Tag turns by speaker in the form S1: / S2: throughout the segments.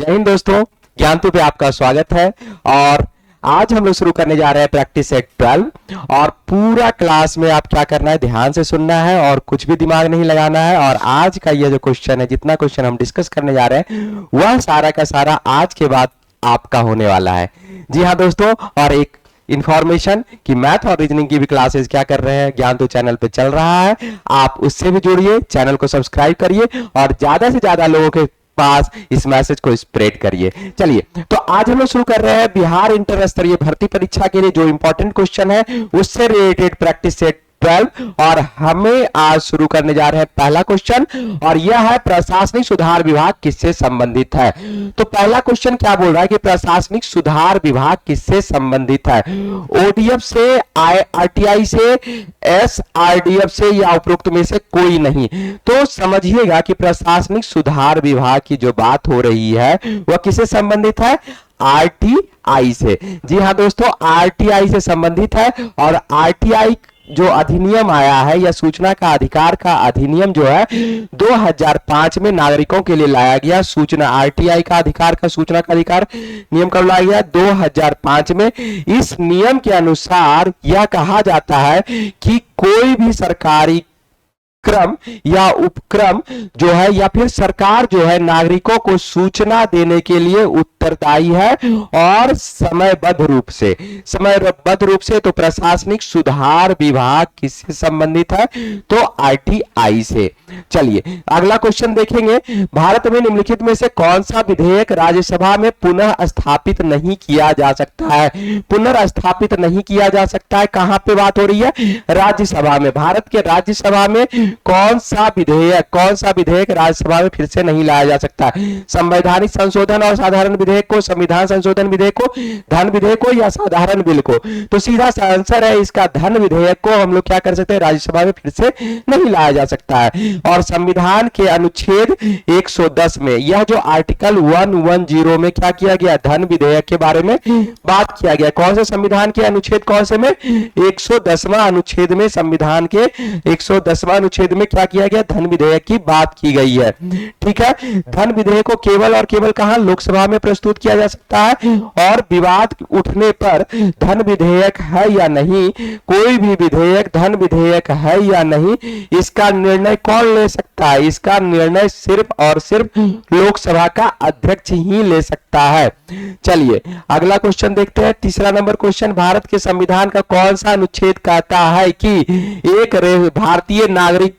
S1: जय हिंद दोस्तों, ज्ञानतु पे आपका स्वागत है। और आज हम लोग शुरू करने जा रहे हैं प्रैक्टिस सेट 12। और पूरा क्लास में आप क्या करना है, ध्यान से सुनना है और कुछ भी दिमाग नहीं लगाना है। और आज का ये जो क्वेश्चन है, जितना क्वेश्चन हम डिस्कस करने जा रहे हैं वह सारा का सारा आज के बाद आपका होने वाला है। जी हाँ दोस्तों, और एक इंफॉर्मेशन कि मैथ और रीजनिंग की भी क्लासेस क्या कर रहे हैं, ज्ञानतु चैनल पे चल रहा है। आप उससे भी जुड़िए, चैनल को सब्सक्राइब करिए और ज्यादा से ज्यादा लोगों के पास इस मैसेज को स्प्रेड करिए। चलिए, तो आज हम लोग शुरू कर रहे हैं बिहार इंटर स्तरीय भर्ती परीक्षा के लिए जो इंपॉर्टेंट क्वेश्चन है उससे रिलेटेड प्रैक्टिस सेट 12। और हमें आज शुरू करने जा रहे हैं पहला क्वेश्चन, और यह है प्रशासनिक सुधार विभाग किससे संबंधित है। तो पहला क्वेश्चन क्या बोल रहा है कि प्रशासनिक सुधार विभाग किससे संबंधित है। ओडीएफ से, आरटीआई से, एसआरडीएफ से या उपरोक्त में से कोई नहीं। तो समझिएगा कि प्रशासनिक सुधार विभाग की जो बात हो रही है वह किससे संबंधित है, आरटीआई से। जी हाँ दोस्तों, आरटीआई से संबंधित है। और आरटीआई जो अधिनियम आया है या सूचना का अधिकार का अधिनियम जो है 2005 में नागरिकों के लिए लाया गया। सूचना आरटीआई का अधिकार का सूचना का अधिकार नियम कब लाया गया, 2005 में। इस नियम के अनुसार यह कहा जाता है कि कोई भी सरकारी क्रम या उपक्रम जो है या फिर सरकार जो है नागरिकों को सूचना देने के लिए उत्तरदायी है और समयबद्ध रूप से। तो प्रशासनिक सुधार विभाग किससे संबंधित है, तो आरटीआई से। चलिए अगला क्वेश्चन देखेंगे। भारत में निम्नलिखित में से कौन सा विधेयक राज्यसभा में पुनः स्थापित नहीं किया जा सकता है। पुनर्स्थापित नहीं किया जा सकता है, कहां पे बात हो रही है, राज्यसभा में। भारत के राज्यसभा में कौन सा विधेयक राज्यसभा में फिर से नहीं लाया जा सकता। संवैधानिक संशोधन और साधारण विधेयक को, संविधान संशोधन विधेयक को, धन विधेयक को या साधारण बिल को। तो सीधा सा आंसर है इसका, धन विधेयक को हम लोग क्या कर सकते हैं, राज्यसभा में फिर से नहीं लाया जा सकता है। और संविधान के अनुच्छेद 110 में यह जो आर्टिकल 110 में क्या किया गया, धन विधेयक के बारे में बात किया गया। कौन से संविधान के अनुच्छेद, कौन से में, 110वां अनुच्छेद में, संविधान के 110वां अनुच्छेद में क्या किया गया, धन विधेयक की बात की गई है। ठीक है, धन विधेयक को केवल और केवल कहां, लोकसभा में प्रस्तुत किया जा सकता है। और विवाद उठने पर धन विधेयक है या नहीं, कोई भी विधेयक धन विधेयक है या नहीं, इसका निर्णय कौन ले सकता है, इसका निर्णय सिर्फ और सिर्फ लोकसभा का अध्यक्ष ही ले सकता है। चलिए अगला क्वेश्चन देखते हैं, तीसरा नंबर क्वेश्चन। भारत के संविधान का कौन सा अनुच्छेद कहता है कि एक भारतीय नागरिक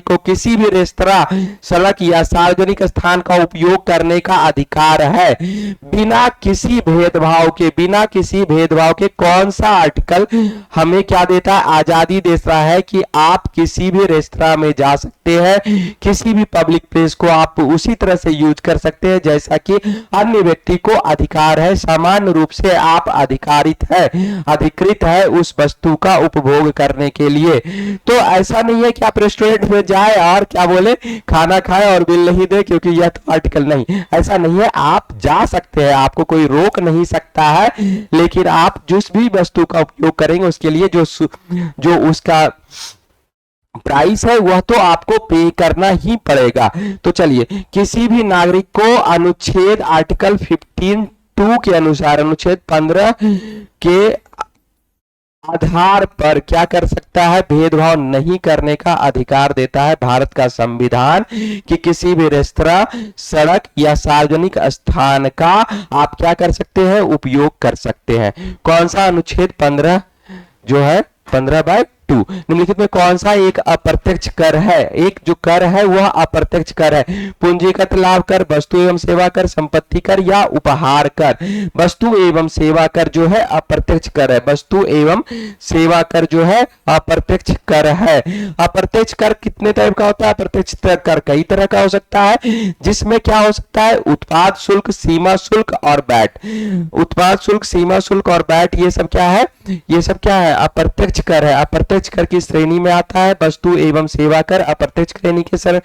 S1: को किसी भी रेस्तरां, सड़क या सार्वजनिक स्थान का उपयोग करने का अधिकार है, बिना किसी भेदभाव के। कौन सा आर्टिकल हमें क्या देता है, आजादी देता है कि आप किसी भी रेस्तरां में जा सकते हैं, किसी भी पब्लिक प्लेस को आप उसी तरह से यूज कर सकते हैं जैसा कि अन्य व्यक्ति को अधिकार है। सामान्य रूप से आप अधिकृत है उस वस्तु का उपभोग करने के लिए। तो ऐसा नहीं है कि आप रेस्टोरेंट में जाए और क्या बोले, खाना खाए और बिल नहीं दे, क्योंकि यह तो आर्टिकल नहीं, ऐसा नहीं है। आप जा सकते हैं, आपको कोई रोक नहीं सकता है, लेकिन आप जिस भी वस्तु का उपयोग करेंगे उसके लिए जो उसका प्राइस है वह तो आपको पे करना ही पड़ेगा। तो चलिए, किसी भी नागरिक को अनुच्छेद आर्टिकल 15(2) के अनुसार, अनुच्छेद 15 के आधार पर क्या कर सकता है, भेदभाव नहीं करने का अधिकार देता है भारत का संविधान कि किसी भी रेस्तरां, सड़क या सार्वजनिक स्थान का आप क्या कर सकते हैं, उपयोग कर सकते हैं। कौन सा अनुच्छेद 15 जो है, 15/2। निम्नलिखित में कौन सा एक अप्रत्यक्ष कर है, एक जो कर है वह अप्रत्यक्ष कर है, पूंजीगत लाभ कर, वस्तु एवं सेवा कर, संपत्ति कर या उपहार कर। वस्तु एवं सेवा कर जो है अप्रत्यक्ष कर है, वस्तु एवं सेवा कर जो है अप्रत्यक्ष कर है। अप्रत्यक्ष कर कितने टाइप का होता है, अप्रत्यक्ष कर कई तरह का हो सकता है, जिसमें क्या हो सकता है, उत्पाद शुल्क, सीमा शुल्क और वैट। उत्पाद शुल्क, सीमा शुल्क और वैट, ये सब क्या है, अप्रत्यक्ष कर है। अप्रत्यक्ष अप्रत्यक्ष कर की श्रेणी में आता है, वस्तु एवं सेवा कर अप्रत्यक्ष श्रेणी के सर।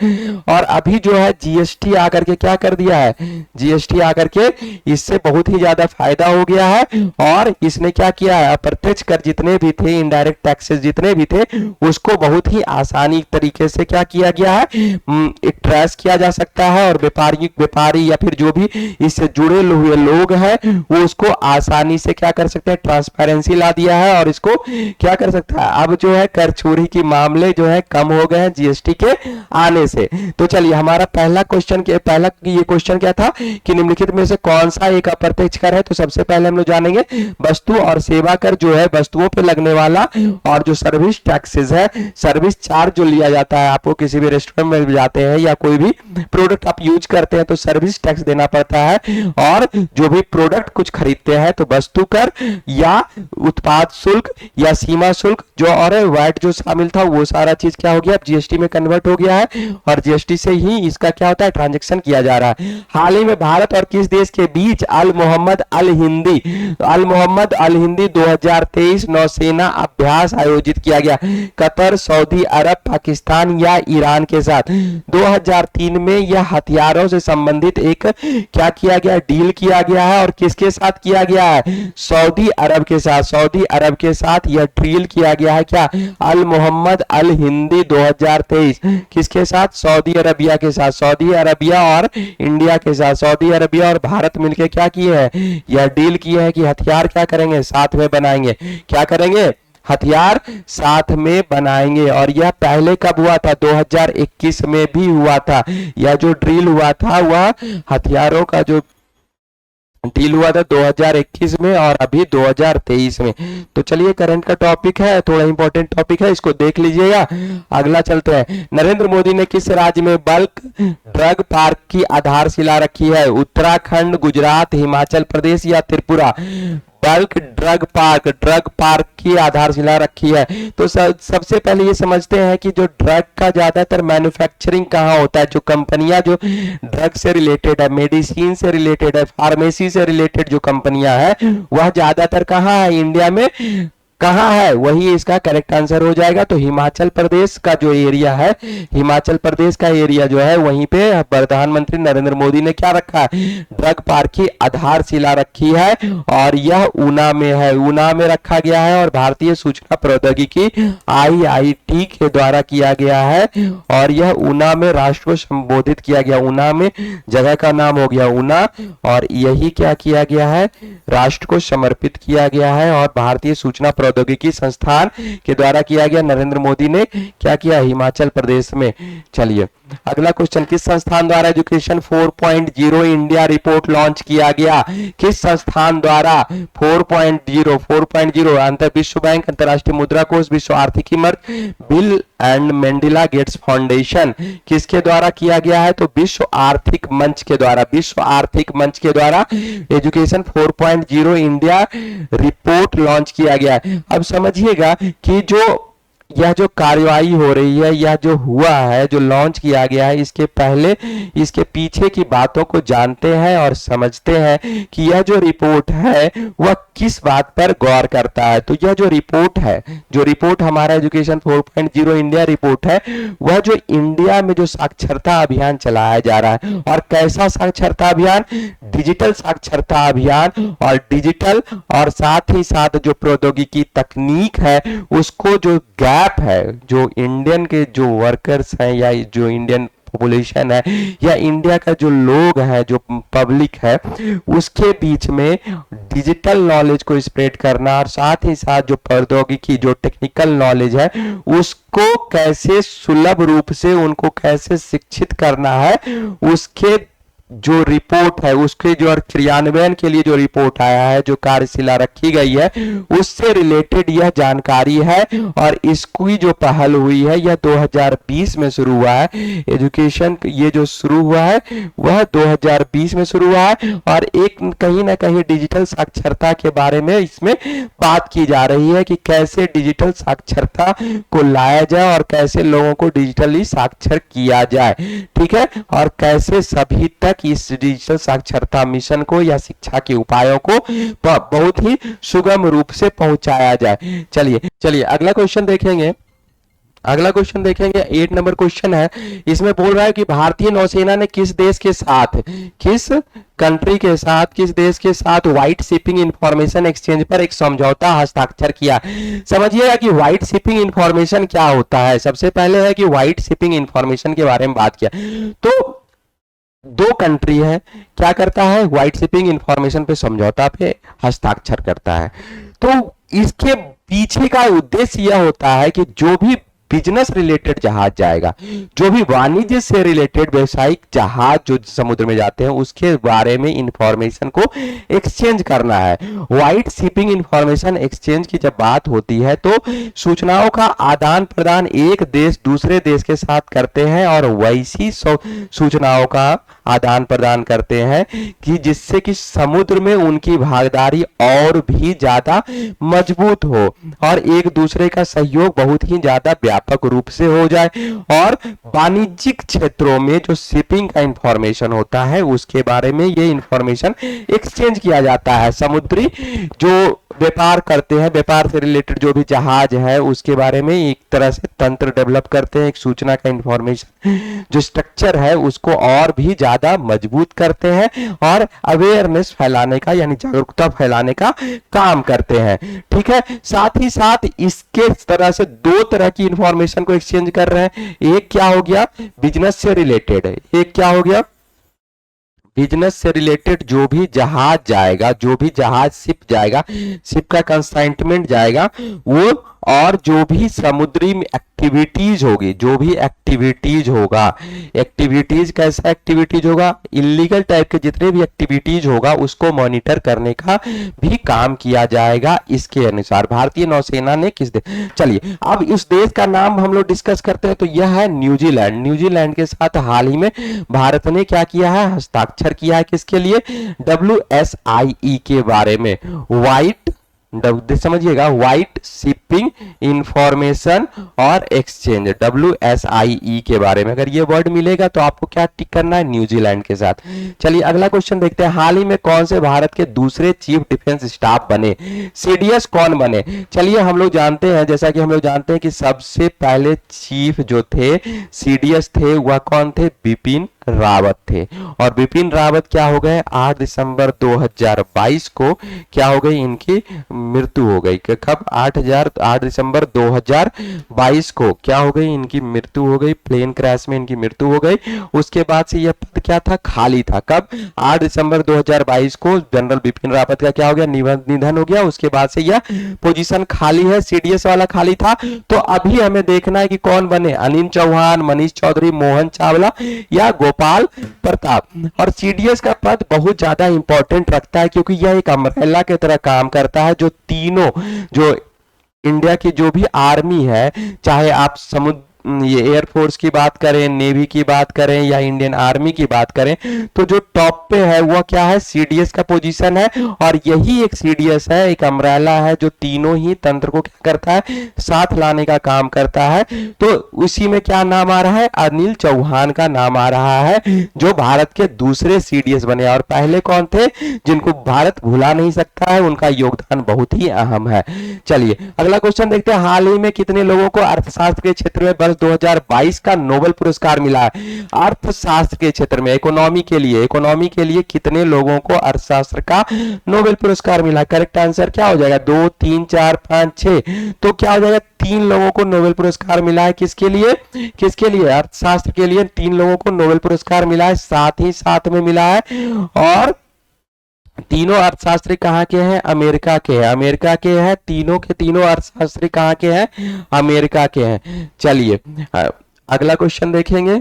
S1: और अभी जो है जीएसटी आकर के क्या कर दिया है, जीएसटी आकर के इससे बहुत ही ज्यादा फायदा हो गया है, और इसने क्या किया है, अप्रत्यक्ष कर जितने भी थे, इनडायरेक्ट टैक्सेस जितने भी थे, उसको बहुत ही आसानी तरीके से क्या किया गया है, एक ट्रेस किया जा सकता है, और व्यापारी या फिर जो भी इससे जुड़े हुए लोग हैं वो उसको आसानी से क्या कर सकते हैं, ट्रांसपेरेंसी ला दिया है, और इसको क्या कर सकता है, अब जो है कर चोरी की मामले जो है कम हो गए हैं जीएसटी के आने से। तो चलिए हमारा पहला ये क्वेश्चन क्या था कि निम्नलिखित में से कौन सा एक अप्रत्यक्ष कर है। तो सबसे पहले हम लोग जानेंगे वस्तु और सेवा कर जो है वस्तुओं पे लगने वाला, और जो सर्विस टैक्सेस है, सर्विस चार्ज जो लिया जाता है, आपको किसी भी रेस्टोरेंट में जाते हैं या कोई भी प्रोडक्ट आप यूज करते हैं तो सर्विस टैक्स देना पड़ता है, और जो भी प्रोडक्ट कुछ खरीदते हैं तो वस्तु कर या उत्पाद शुल्क या सीमा शुल्क जो और वैट जो शामिल था वो सारा चीज क्या हो गया, अब जीएसटी में कन्वर्ट हो गया है, और जीएसटी से ही इसका क्या होता है, ट्रांजैक्शन किया जा रहा है। हाल ही में भारत और किस देश के बीच अल मोहम्मद अल हिंदी 2023 नौसेना अभ्यास आयोजित किया गया, कतर, सऊदी अरब, पाकिस्तान या ईरान के साथ। 2003 में यह हथियारों से संबंधित एक क्या किया गया, डील किया गया है, और किसके साथ किया गया है, सऊदी अरब के साथ। सऊदी अरब के साथ यह डील किया गया है, क्या, अल मोहम्मद अल हिंदी 2023 किसके साथ, सऊदी अरबिया के साथ। सऊदी अरबिया और इंडिया के साथ, सऊदी अरबिया और भारत मिलकर क्या किए हैं, यह डील किए हैं कि हथियार क्या करेंगे, साथ में बनाएंगे। क्या करेंगे, हथियार साथ में बनाएंगे। और यह पहले कब हुआ था, 2021 में भी हुआ था। यह जो ड्रिल हुआ था वह हथियारों का जो डील हुआ था 2021 में और अभी 2023 में। तो चलिए करंट का टॉपिक है, थोड़ा इंपॉर्टेंट टॉपिक है, इसको देख लीजिएगा। अगला चलते हैं, नरेंद्र मोदी ने किस राज्य में बल्क ड्रग पार्क की आधारशिला रखी है, उत्तराखंड, गुजरात, हिमाचल प्रदेश या त्रिपुरा। बल्क ड्रग पार्क की आधारशिला रखी है। तो सबसे पहले ये समझते हैं कि जो ड्रग का ज्यादातर मैन्युफैक्चरिंग कहाँ होता है, जो कंपनियां जो ड्रग से रिलेटेड है, मेडिसिन से रिलेटेड है, फार्मेसी से रिलेटेड जो कंपनियां हैं वह ज्यादातर कहाँ है, इंडिया में कहाँ है, वही इसका करेक्ट आंसर हो जाएगा। तो हिमाचल प्रदेश का जो एरिया है, हिमाचल प्रदेश का एरिया जो है वहीं पे प्रधानमंत्री नरेंद्र मोदी ने क्या रखा है, ड्रग पार्क की आधारशिला रखी है, और यह ऊना में है, ऊना में रखा गया है, और भारतीय सूचना प्रौद्योगिकी IIT के द्वारा किया गया है, और यह ऊना में राष्ट्र को संबोधित किया गया। ऊना में जगह का नाम हो गया ऊना, और यही क्या किया गया है, राष्ट्र को समर्पित किया गया है, और भारतीय सूचना प्रौद्योगिकी संस्थान के द्वारा किया गया। नरेंद्र मोदी ने क्या किया, हिमाचल प्रदेश में। चलिए अगला क्वेश्चन, किस संस्थान द्वारा एजुकेशन 4.0 इंडिया रिपोर्ट लॉन्च किया गया, किस संस्थान द्वारा 4.0 अंतर विश्व बैंक, अंतरराष्ट्रीय मुद्रा कोष, विश्व आर्थिक मंच, बिल एंड मेंडिला गेट्स फाउंडेशन, किसके द्वारा किया गया है, तो विश्व आर्थिक मंच के द्वारा, विश्व आर्थिक मंच के द्वारा एजुकेशन 4.0 इंडिया रिपोर्ट लॉन्च किया गया है। अब समझिएगा कि यह जो कार्यवाही हो रही है, यह जो हुआ है, जो लॉन्च किया गया है, इसके पहले इसके पीछे की बातों को जानते हैं और समझते हैं कि यह जो रिपोर्ट है वह किस बात पर गौर करता है। तो यह जो रिपोर्ट है, जो रिपोर्ट हमारा एजुकेशन 4.0 इंडिया रिपोर्ट है, वह जो इंडिया में जो साक्षरता अभियान चलाया जा रहा है, और कैसा साक्षरता अभियान, डिजिटल साक्षरता अभियान, और डिजिटल और साथ ही साथ जो प्रौद्योगिकी तकनीक है उसको जो गैप है, जो इंडियन के जो वर्कर्स हैं या जो इंडियन पॉपुलेशन है या इंडिया का जो लोग हैं, जो पब्लिक है, उसके बीच में डिजिटल नॉलेज को स्प्रेड करना, और साथ ही साथ जो प्रौद्योगिकी जो टेक्निकल नॉलेज है उसको कैसे सुलभ रूप से उनको कैसे शिक्षित करना है, उसके जो रिपोर्ट है, उसके जो क्रियान्वयन के लिए जो रिपोर्ट आया है, जो कार्यशिला रखी गई है, उससे रिलेटेड यह जानकारी है। और इसकी जो पहल हुई है यह 2020 में शुरू हुआ है। एजुकेशन ये जो शुरू हुआ है वह 2020 में शुरू हुआ है, और एक कहीं ना कहीं डिजिटल साक्षरता के बारे में इसमें बात की जा रही है कि कैसे डिजिटल साक्षरता को लाया जाए और कैसे लोगों को डिजिटली साक्षर किया जाए, ठीक है, और कैसे सभी तक तक इस डिजिटल साक्षरता मिशन को या शिक्षा के उपायों को बहुत ही सुगम रूप से पहुंचाया जाए। चलिए अगला क्वेश्चन देखेंगे। 8 नंबर क्वेश्चन है। इसमें बोल रहा है कि भारतीय नौसेना ने किस देश के साथ, किस कंट्री के साथ, किस देश के साथ व्हाइट शिपिंग इंफॉर्मेशन एक्सचेंज पर एक समझौता हस्ताक्षर किया। समझिएगा कि व्हाइट शिपिंग इंफॉर्मेशन क्या होता है। सबसे पहले है कि व्हाइट शिपिंग इंफॉर्मेशन के बारे में बात किया तो दो कंट्री है, क्या करता है, व्हाइट शिपिंग इंफॉर्मेशन पे समझौता पे हस्ताक्षर करता है। तो इसके पीछे का उद्देश्य यह होता है कि जो भी बिजनेस रिलेटेड जहाज जाएगा, जो भी वाणिज्य से रिलेटेड व्यवसायिक जहाज जो समुद्र में जाते हैं, उसके बारे में इंफॉर्मेशन को एक्सचेंज करना है। व्हाइट शिपिंग इंफॉर्मेशन एक्सचेंज की जब बात होती है तो सूचनाओं का आदान प्रदान एक देश दूसरे देश के साथ करते हैं और वैसी सूचनाओं का आदान प्रदान करते हैं कि जिससे कि समुद्र में उनकी भागीदारी और भी ज्यादा मजबूत हो और एक दूसरे का सहयोग बहुत ही ज्यादा व्यापक रूप से हो जाए। और वाणिज्यिक क्षेत्रों में जो शिपिंग का इंफॉर्मेशन होता है उसके बारे में ये इंफॉर्मेशन एक्सचेंज किया जाता है। समुद्री जो व्यापार करते हैं, व्यापार से रिलेटेड जो भी जहाज है उसके बारे में एक तरह से तंत्र डेवलप करते हैं, एक सूचना का इंफॉर्मेशन जो स्ट्रक्चर है उसको और भी ज्यादा मजबूत करते हैं और अवेयरनेस फैलाने का यानी जागरूकता फैलाने का काम करते हैं। ठीक है, साथ ही साथ इसके तरह से दो तरह की इंफॉर्मेशन को एक्सचेंज कर रहे हैं। एक क्या हो गया, बिजनेस से रिलेटेड, एक क्या हो गया, बिजनेस से रिलेटेड जो भी जहाज जाएगा, जो भी जहाज शिप जाएगा, शिप का कंसाइनमेंट जाएगा वो, और जो भी समुद्री में एक्टिविटीज होगी, जो भी एक्टिविटीज होगा, एक्टिविटीज कैसा एक्टिविटीज होगा, इलीगल टाइप के जितने भी एक्टिविटीज होगा उसको मॉनिटर करने का भी काम किया जाएगा। इसके अनुसार भारतीय नौसेना ने किस देश, चलिए अब इस देश का नाम हम लोग डिस्कस करते हैं तो यह है न्यूजीलैंड। न्यूजीलैंड के साथ हाल ही में भारत ने क्या किया है, हस्ताक्षर किया है। किसके लिए, WSIE के बारे में, व्हाइट, समझिएगा, व्हाइट शिपिंग इंफॉर्मेशन और एक्सचेंज, WSIE के बारे में। अगर ये वर्ड मिलेगा तो आपको क्या टिक करना है, न्यूजीलैंड के साथ। चलिए अगला क्वेश्चन देखते हैं। हाल ही में कौन से भारत के दूसरे चीफ डिफेंस स्टाफ बने, CDS कौन बने। चलिए हम लोग जानते हैं, जैसा कि हम लोग जानते हैं कि सबसे पहले चीफ जो थे CDS थे वह कौन थे, बिपिन रावत थे। और बिपिन रावत क्या हो गए, 8 दिसंबर 2022 को क्या हो गई, इनकी मृत्यु हो गई। कब, 8 दिसंबर 2022 को क्या हो गई, इनकी मृत्यु हो गई, प्लेन क्रैश में इनकी मृत्यु हो गई। उसके बाद से यह पद क्या था, खाली था। कब, 8 दिसंबर 2022 को जनरल बिपिन रावत का क्या हो गया, निधन हो गया। उसके बाद से यह पोजीशन खाली है, CDS वाला खाली था। तो अभी हमें देखना है कि कौन बने, अनिल चौहान, मनीष चौधरी, मोहन चावला या गोपाल प्रताप। और CDS का पद बहुत ज्यादा इंपॉर्टेंट रखता है क्योंकि यह एक अम्ब्रेला की तरह काम करता है जो तीनों, जो इंडिया की जो भी आर्मी है, चाहे आप समुद्र ये एयरफोर्स की बात करें, नेवी की बात करें या इंडियन आर्मी की बात करें, तो जो टॉप पे है वो क्या है, CDS का पोजीशन है। और यही एक CDS है, एक अम्ब्रेला है जो तीनों ही तंत्र को क्या करता है, साथ लाने का काम करता है। तो उसी में क्या नाम आ रहा है, अनिल चौहान का नाम आ रहा है जो भारत के दूसरे CDS बने। और पहले कौन थे, जिनको भारत भुला नहीं सकता है, उनका योगदान बहुत ही अहम है। चलिए अगला क्वेश्चन देखते हैं। हाल ही में कितने लोगों को अर्थशास्त्र के क्षेत्र में वर्ष 2022 का नोबेल पुरस्कार मिला है। अर्थशास्त्र के क्षेत्र में, इकोनॉमी के लिए कितने लोगों को अर्थशास्त्र का नोबेल पुरस्कार मिला। करेक्ट आंसर क्या हो जाएगा, 2, 3, 4, 5, 6। तो क्या हो जाएगा, 3 लोगों को नोबेल पुरस्कार मिला है। किसके लिए, अर्थशास्त्र के लिए 3 लोगों को नोबेल पुरस्कार मिला है, साथ ही साथ में मिला है। और तीनों अर्थशास्त्री कहाँ के हैं, अमेरिका के हैं, तीनों के तीनों अर्थशास्त्री कहाँ के हैं, अमेरिका के हैं। चलिए अगला क्वेश्चन देखेंगे।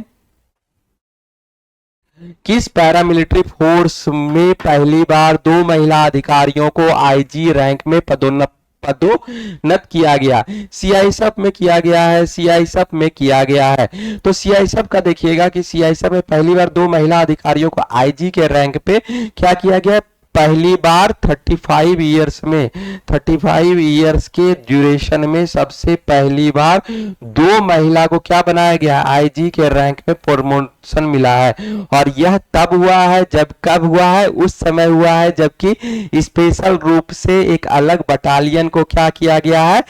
S1: किस पैरामिलिट्री फोर्स में पहली बार 2 महिला अधिकारियों को IG रैंक में पदोन्नत किया गया, CISF में किया गया है। तो CISF का देखिएगा कि CISF में पहली बार 2 महिला अधिकारियों को IG के रैंक पे क्या किया गया, पहली बार 35 ईयर्स में, 35 ईयर्स के ड्यूरेशन में सबसे पहली बार 2 महिला को क्या बनाया गया, आईजी के रैंक में प्रमोशन मिला है। और यह तब हुआ है जब, कब हुआ है, उस समय हुआ है जबकि स्पेशल रूप से एक अलग बटालियन को क्या किया गया है,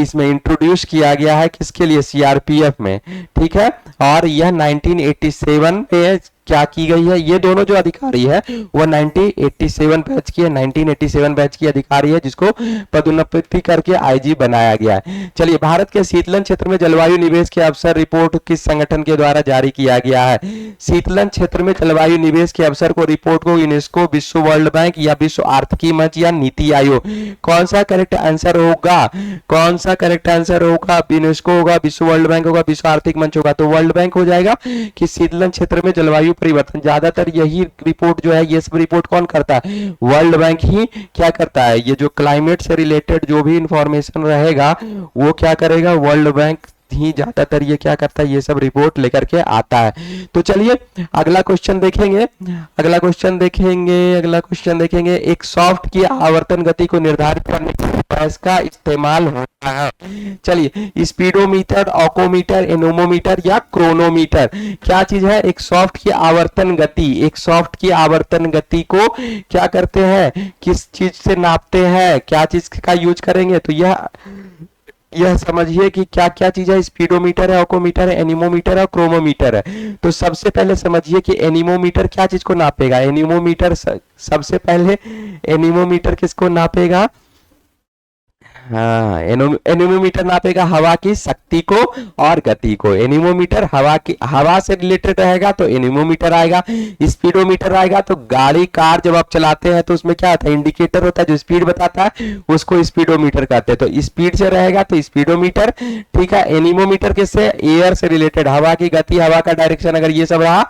S1: इसमें इंट्रोड्यूस किया गया है, किसके लिए, सीआरपीएफ में, ठीक है। और यह 1987 में क्या की गई है, ये दोनों जो अधिकारी है वो 1987 बैच की है, 1987 बैच की अधिकारी है जिसको पदोन्नति करके आईजी बनाया गया है। चलिए, भारत के शीतलन क्षेत्र में जलवायु निवेश के अवसर रिपोर्ट किस संगठन के द्वारा जारी किया गया है। शीतलन क्षेत्र में जलवायु निवेश के अवसर को, रिपोर्ट को यूनेस्को, विश्व वर्ल्ड बैंक या विश्व आर्थिकी मंच या नीति आयोग, कौन सा करेक्ट आंसर होगा, कौन सा करेक्ट आंसर होगा, यूनेस्को होगा, विश्व वर्ल्ड बैंक होगा, विश्व आर्थिक मंच होगा, तो वर्ल्ड बैंक हो जाएगा कि शीतलन क्षेत्र में जलवायु परिवर्तन, ज्यादातर यही रिपोर्ट जो है, ये सब रिपोर्ट कौन करता है, वर्ल्ड बैंक ही क्या करता है, ये जो क्लाइमेट से रिलेटेड जो भी इंफॉर्मेशन रहेगा वो क्या करेगा, वर्ल्ड बैंक ही ज्यादातर ये क्या करता है, ये सब रिपोर्ट लेकर के आता है। तो चलिए अगला क्वेश्चन देखेंगे, अगला क्वेश्चन देखेंगे, अगला क्वेश्चन देखेंगे। एक सॉफ्ट की आवर्तन गति को निर्धारित करने के लिए इसका इस्तेमाल होता है। चलिए, स्पीडोमीटर, ऑकोमीटर, एनोमोमीटर या क्रोनोमीटर, क्या चीज है, एक सॉफ्ट की आवर्तन गति, एक सॉफ्ट की आवर्तन गति को क्या करते हैं, किस चीज से नापते हैं, क्या चीज का यूज करेंगे, तो यह समझिए कि क्या क्या चीज है, स्पीडोमीटर है, ऑकोमीटर है, एनीमोमीटर है, क्रोमोमीटर है। तो सबसे पहले समझिए कि एनीमोमीटर क्या चीज को नापेगा, एनीमोमीटर सबसे पहले एनीमोमीटर किसको नापेगा, हाँ, एनीमोमीटर नापेगा हवा की शक्ति को और गति को। एनीमोमीटर हवा से रिलेटेड रहेगा तो एनीमोमीटर आएगा। स्पीडोमीटर आएगा तो गाड़ी कार जब आप चलाते हैं तो उसमें क्या होता है, इंडिकेटर होता है जो स्पीड बताता है, उसको स्पीडोमीटर कहते हैं। तो स्पीड से रहेगा तो स्पीडोमीटर, ठीक है। एनीमोमीटर किससे, एयर से रिलेटेड, हवा की गति, हवा का डायरेक्शन, अगर ये सब रहा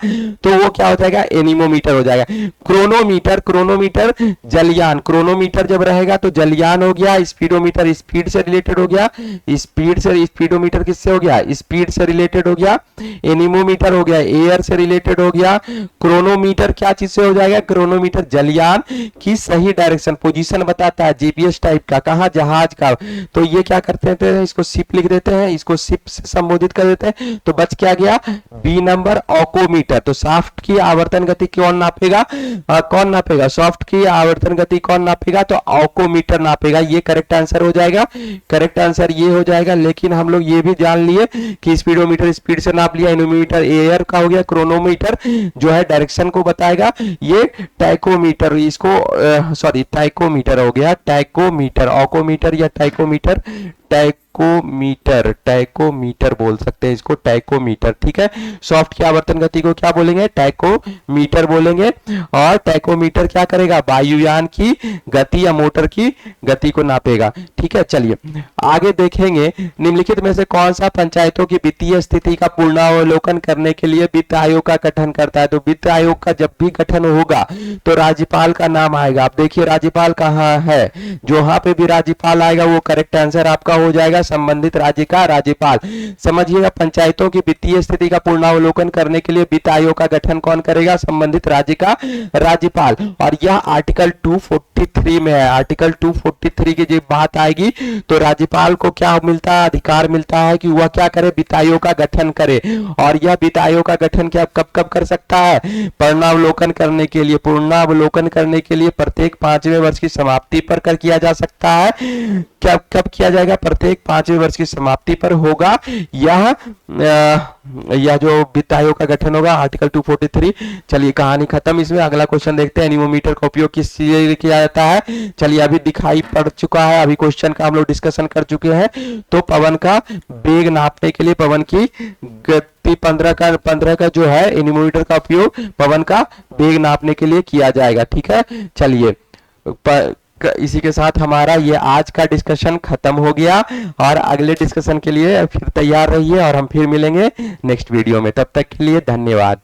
S1: तो वो क्या हो जाएगा, एनीमोमीटर हो जाएगा। क्रोनोमीटर, क्रोनोमीटर जलयान, क्रोनोमीटर जब रहेगा तो जलयान हो गया। स्पीडोमीटर स्पीड से रिलेटेड हो गया, स्पीड से, स्पीडोमीटर किससे हो गया, स्पीड से रिलेटेड हो गया। एनीमोमीटर हो गया, एयर से रिलेटेड हो गया। क्रोनोमीटर क्या चीज से हो जाएगा, क्रोनोमीटर जलयान की सही डायरेक्शन, पोजीशन बताता है, जीपीएस टाइप का, कहां, जहाज का। तो ये क्या करते हैं, इसको शिप लिख देते हैं, इसको शिप से संबोधित कर देते हैं। तो बच क्या गया, बी नंबर, ऑकोमीटर। तो सॉफ्ट की आवर्तन गति कौन नापेगा, कौन नापेगा, सॉफ्ट की आवर्तन गति कौन नापेगा, तो ऑकोमीटर नापेगा। ये करेक्ट आंसर हो जाएगा, करेक्ट आंसर ये हो जाएगा। लेकिन हम लोग ये भी जान लिए कि स्पीडोमीटर स्पीड से नाप लिया, एनोमीटर एयर का हो गया, क्रोनोमीटर जो है डायरेक्शन को बताएगा, ये टाइकोमीटर, इसको सॉरी टाइकोमीटर हो गया, टाइकोमीटर, ऑकोमीटर या टाइकोमीटर, टाइकोमीटर, टाइकोमीटर बोल सकते हैं इसको, टाइकोमीटर, ठीक है। सॉफ्ट की आवर्तन गति को क्या बोलेंगे, टाइकोमीटर बोलेंगे। और टाइकोमीटर क्या करेगा, वायुयान की गति या मोटर की गति को नापेगा, ठीक है। चलिए आगे देखेंगे, निम्नलिखित में से कौन सा पंचायतों की वित्तीय स्थिति का पूर्णावलोकन करने के लिए वित्त आयोग का गठन करता है। तो वित्त आयोग का जब भी गठन होगा तो राज्यपाल का नाम आएगा। आप देखिए राज्यपाल कहाँ है, जहां पे भी राज्यपाल आएगा वो करेक्ट आंसर आपका हो जाएगा, संबंधित राज्य का राज्यपाल। समझिएगा, पंचायतों की वित्तीय स्थिति का पूर्णावलोकन करने के लिए वित्त आयोग का गठन कौन करेगा, संबंधित राज्य का राज्यपाल। और यह आर्टिकल 243 में है। आर्टिकल 243 की जब बात आएगी तो राज्यपाल को क्या मिलता है, अधिकार मिलता है कि वह क्या करे, वित्त आयोग का गठन करे। और यह वित्त आयोग का गठन क्या कब कब कर सकता है, पूर्णावलोकन करने के लिए, पूर्णावलोकन करने के लिए प्रत्येक 5वें वर्ष की समाप्ति पर कर किया जा सकता है। क्या कब किया जाएगा, प्रत्येक 5वें वर्ष की समाप्ति पर होगा यह जो वित्त आयोग का गठन होगा, आर्टिकल 243। चलिए कहानी खत्म। इसमें अगला क्वेश्चन देखते हैं, एनीमोमीटर का उपयोग किस चीज के लिए किया जाता है। चलिए अभी दिखाई पड़ चुका है, अभी क्वेश्चन का हम लोग डिस्कशन कर चुके हैं। तो पवन का वेग नापने के लिए, पवन की गति 15 का जो है एनीमोमीटर का उपयोग पवन का वेग नापने के लिए किया जाएगा, ठीक है। चलिए इसी के साथ हमारा ये आज का डिस्कशन खत्म हो गया और अगले डिस्कशन के लिए फिर तैयार रहिए और हम फिर मिलेंगे नेक्स्ट वीडियो में। तब तक के लिए धन्यवाद।